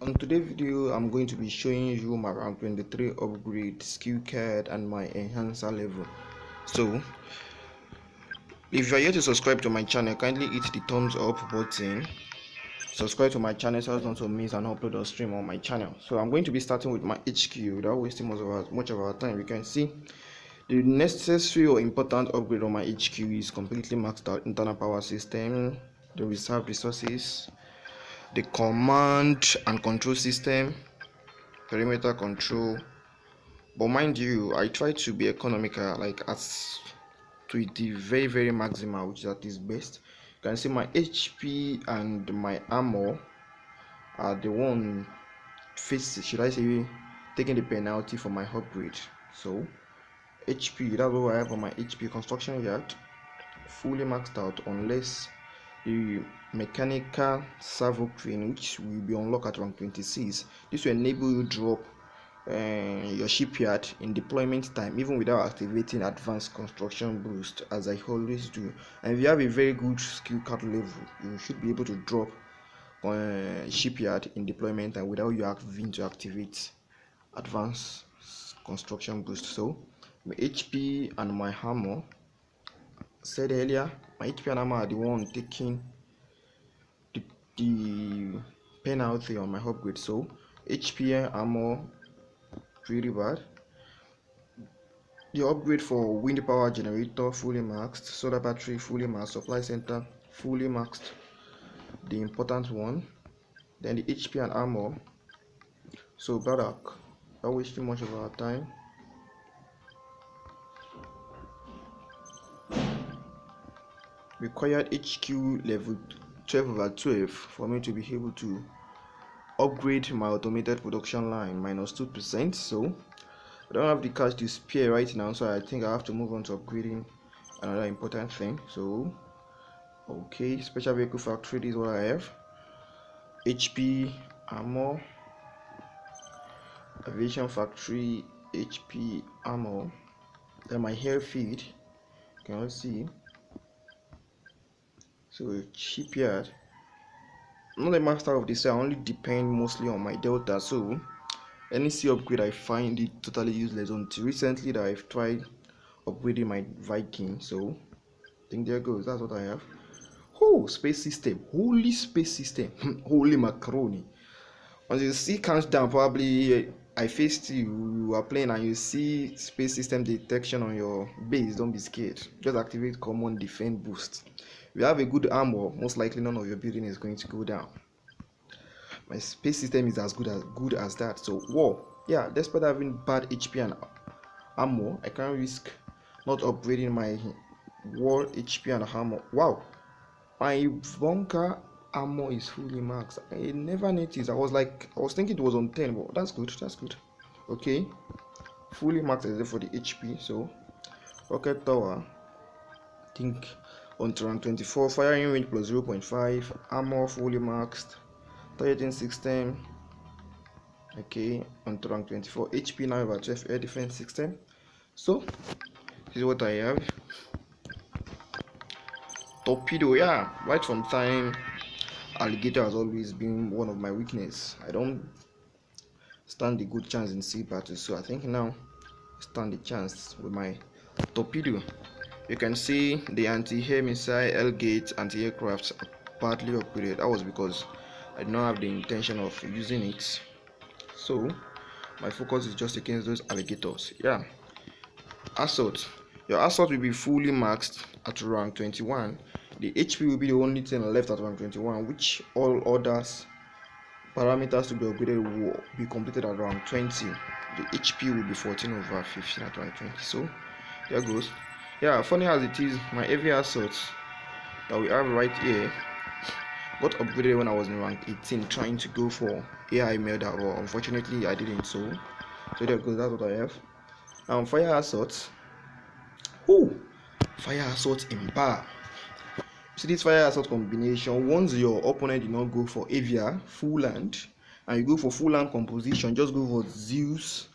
On today's video, I'm going to be showing you my rank 23 upgrade, skill card, and my enhancer level. So, if you are yet to subscribe to my channel, kindly hit the thumbs up button. Subscribe to my channel so as not to miss an upload or stream on my channel. So, I'm going to be starting with my HQ without wasting much of our time. You can see the necessary or important upgrade on my HQ is completely maxed out: internal power system, the reserve resources, the command and control system, perimeter control. But mind you, I try to be economical, like as to the very maximal, which is at its best. You can see my HP and my armor are the one should I say, taking the penalty for my upgrade. So HP, that's what I have on my HP construction yard, fully maxed out, unless the mechanical servo crane, which will be unlocked at rank 26. This will enable you drop your shipyard in deployment time even without activating advanced construction boost, as I always do. And if you have a very good skill card level, you should be able to drop shipyard in deployment time without you having to activate advanced construction boost. So my HP and my hammer, said earlier, my HP and hammer are the one taking the penalty on my upgrade. So HP armor pretty bad. The upgrade for wind power generator fully maxed, solar battery fully maxed, supply center fully maxed, the important one. Then the HP and armor. So Barak, not wasting much of our time. Required HQ level 12/12 for me to be able to upgrade my automated production line -2%. So I don't have the cash to spare right now, so I think I have to move on to upgrading another important thing. So okay, special vehicle factory, this is what I have. HP armor, aviation factory, HP armor. Then my hair feed, you can see. So shipyard, I'm not a master of this, I only depend mostly on my delta. So any C upgrade I find it totally useless until recently that I've tried upgrading my Viking. So I think there goes, that's what I have. Oh, space system, holy space system, holy macaroni. Once you see countdown, probably I faced you are playing and you see space system detection on your base, don't be scared. Just activate common defense boost. If you have a good armor, most likely none of your building is going to go down. My space system is as good as that. So whoa, yeah, despite having bad HP and armor, I can't risk not upgrading my war HP and armor. Wow, my bunker armor is fully maxed. I never noticed. I was thinking it was on 10, but that's good. Okay, fully maxed except for the HP. So rocket tower, I think on rank 24, firing range plus 0.5, armor fully maxed, targeting system. Okay, on rank 24, HP now over 12, air defense system. So this is what I have. Torpedo, yeah, right from time, alligator has always been one of my weakness. I don't stand a good chance in sea battles, so I think now stand a chance with my torpedo. You can see the anti-air missile, L-gate, anti-aircraft are badly upgraded. That was because I did not have the intention of using it, so my focus is just against those alligators. Yeah, assault, your assault will be fully maxed at rank 21. The HP will be the only thing left at rank 21, which all others parameters to be upgraded will be completed at rank 20. The HP will be 14/15 at rank 20. So there goes. Yeah, funny as it is, my heavy assault that we have right here got upgraded when I was in rank 18 trying to go for AI murder, or unfortunately I didn't. So there goes, that's what I have. Now fire assault. Oh, fire assault in bar. See this fire assault combination, once your opponent did not go for Avia full land and you go for full land composition, just go for Zeus,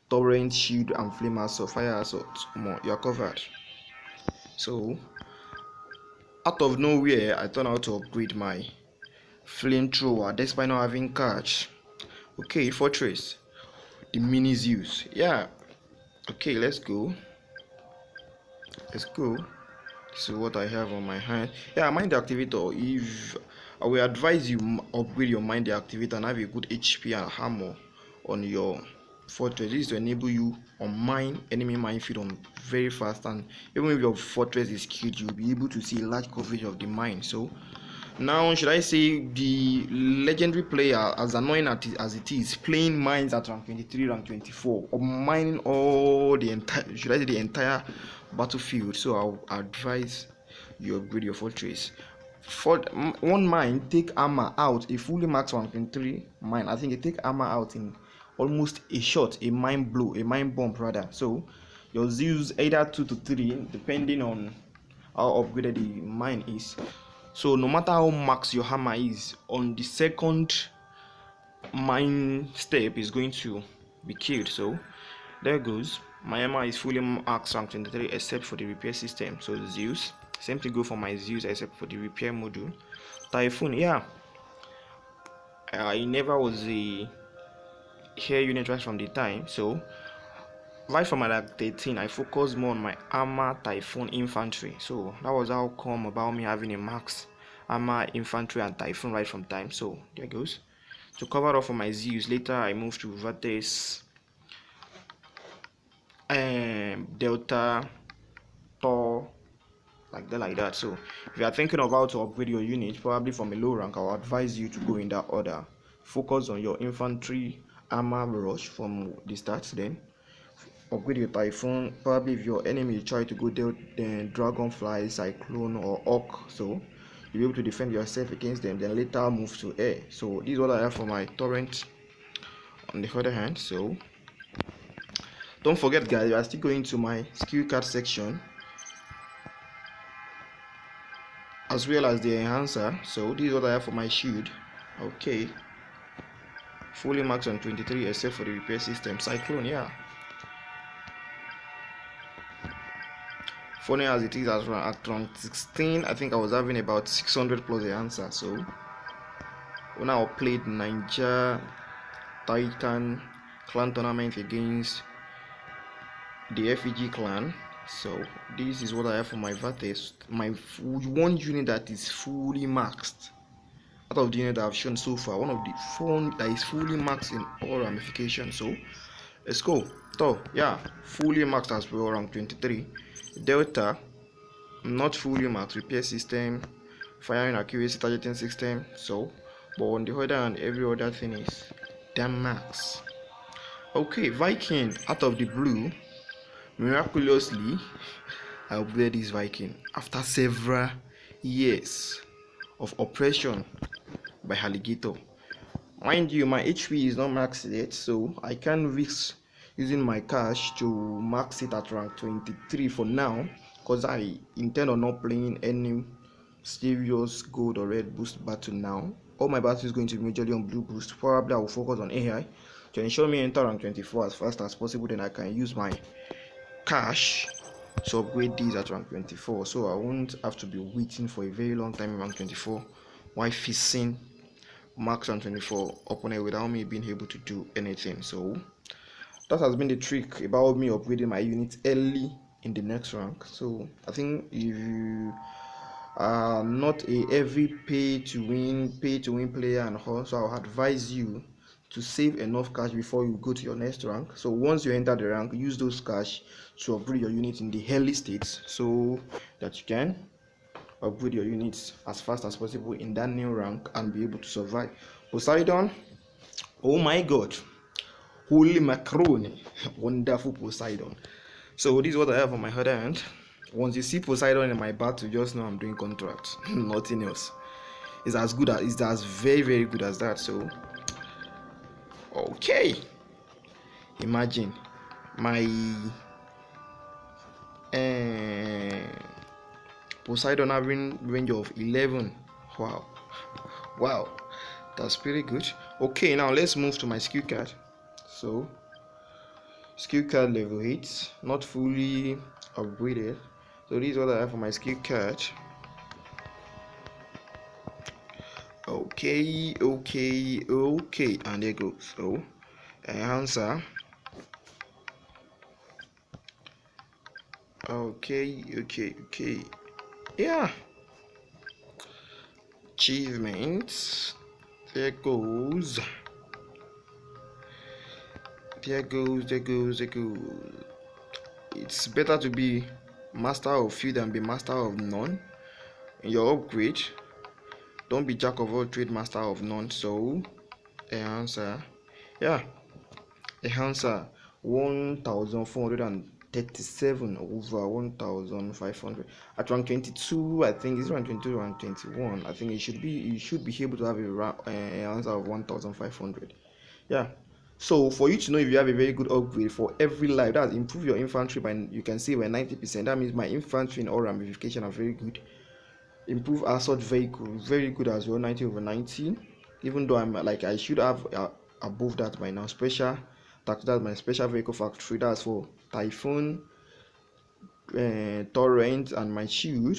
Torrent, Shield and Flame Assault, fire assault, you are covered. So out of nowhere I turned out to upgrade my flamethrower despite not having catch. Okay, fortress, the mini Zeus. Yeah. Okay, let's go. This is what I have on my hand. Yeah, mind activator. If I will advise you upgrade your mind activator and have a good HP and armor on your fortress. This is to enable you on mine enemy minefield on very fast, and even if your fortress is killed, you'll be able to see a large coverage of the mine. So now, should I say the legendary player, as annoying as it is, playing mines at rank 23, rank 24, or mining all the entire, should I say the entire battlefield? So I'll advise you upgrade your fortress. For one mine, take armor out, a fully max rank 23 mine. I think it take armor out in almost a shot, a mine blow, a mine bomb rather. So your Zeus either 2 to 3, depending on how upgraded the mine is. So no matter how max your hammer is, on the second mine step is going to be killed. So there goes. My hammer is fully max rank 23 except for the repair system. So Zeus, same thing go for my Zeus except for the repair module. Typhoon, yeah, I never was a hair unit right from the time. So right from my 13, I focused more on my armor typhoon infantry. So that was how come about me having a max armor infantry and typhoon right from time. So there goes. To cover up for my Zeus, later I moved to Vertex, Delta, Thor, like that. So if you are thinking of how to upgrade your unit, probably from a low rank, I'll advise you to go in that order. Focus on your infantry armor rush from the start, then upgrade your typhoon. Probably if your enemy try to go there, then dragonfly, cyclone, or hawk, so you'll be able to defend yourself against them, then later move to air. So this is what I have for my torrent on the other hand. So don't forget guys, we are still going to my skill card section as well as the enhancer. So this is what I have for my shield. Okay, fully max on 23 except for the repair system. Cyclone, yeah, funny as it is, at around 16 I think I was having about 600 plus enhancer. So when I played Ninja Titan clan tournament against the FEG clan, so this is what I have for my Vertex, my one unit that is fully maxed out of the unit that I've shown so far, one of the four that is fully maxed in all ramifications. So let's go. So yeah, fully maxed as well, rank 23. Delta, not fully maxed, repair system, firing accuracy, targeting system. So but on the other hand, every other thing is damn max. Okay, Viking, out of the blue, miraculously I upgraded this Viking after several years of oppression by alligator. Mind you, my HP is not maxed yet, so I can't risk using my cash to max it at rank 23 for now, because I intend on not playing any serious gold or red boost battle now. All my battle is going to be majorly on blue boost. Probably I will focus on AI to ensure me enter rank 24 as fast as possible, then I can use my cash to upgrade these at rank 24, so I won't have to be waiting for a very long time in rank 24 while facing max rank 24 opponent without me being able to do anything. So that has been the trick about me upgrading my units early in the next rank. So I think if you are not a heavy pay to win player and also I'll advise you to save enough cash before you go to your next rank. So once you enter the rank, use those cash to upgrade your unit in the early states so that you can upgrade your units as fast as possible in that new rank and be able to survive. Poseidon, oh my god, holy macaroni, wonderful Poseidon. So this is what I have on my other hand. Once you see Poseidon in my battle, just know I'm doing contracts. Nothing else. It's as good as, it's as very good as that. So okay, imagine my Poseidon having range of 11. Wow, that's pretty good. Okay, now let's move to my skill card. So skill card level 8, not fully upgraded. So this is what I have for my skill card. Okay, and there goes. So enhancer. Okay. Yeah, achievements. There goes. There goes. It's better to be master of few than be master of none. In your upgrade, don't be jack of all trade, master of none. So enhancer. Yeah, enhancer 1437 over 1500 at rank 22. I think it's rank 22, rank 21. I think you should be able to have a enhancer of 1500. Yeah, so for you to know if you have a very good upgrade for every life, that's improve your infantry by, you can say, by 90%. That means my infantry and all ramification are very good. Improve assault vehicle, very good as well, 90 over 90. Even though I'm like, I should have above that by now. Special, that's my special vehicle factory, that's for Typhoon, Torrent, and my shield.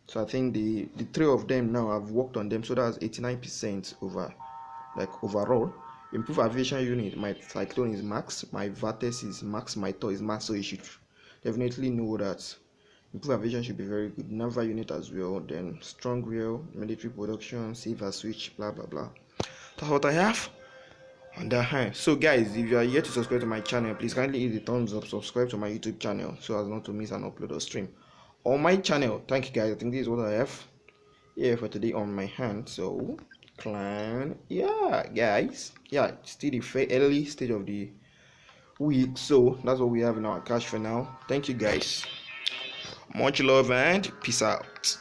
So I think the three of them now, I've worked on them, so that's 89% over, like, overall. Improve aviation unit, my Cyclone is max, my Vertex is max, my Thor is max, so you should definitely know that improve aviation should be very good. Naval unit as well, then strong rail, military production, silver switch, blah blah blah. That's what I have on that hand. So guys, if you are yet to subscribe to my channel, please kindly hit the thumbs up, subscribe to my YouTube channel so as not to miss an upload or stream on my channel. Thank you guys. I think this is what I have here for today on my hand. So clan, yeah guys, yeah, still the early stage of the week, so that's what we have in our cash for now. Thank you guys, much love and peace out.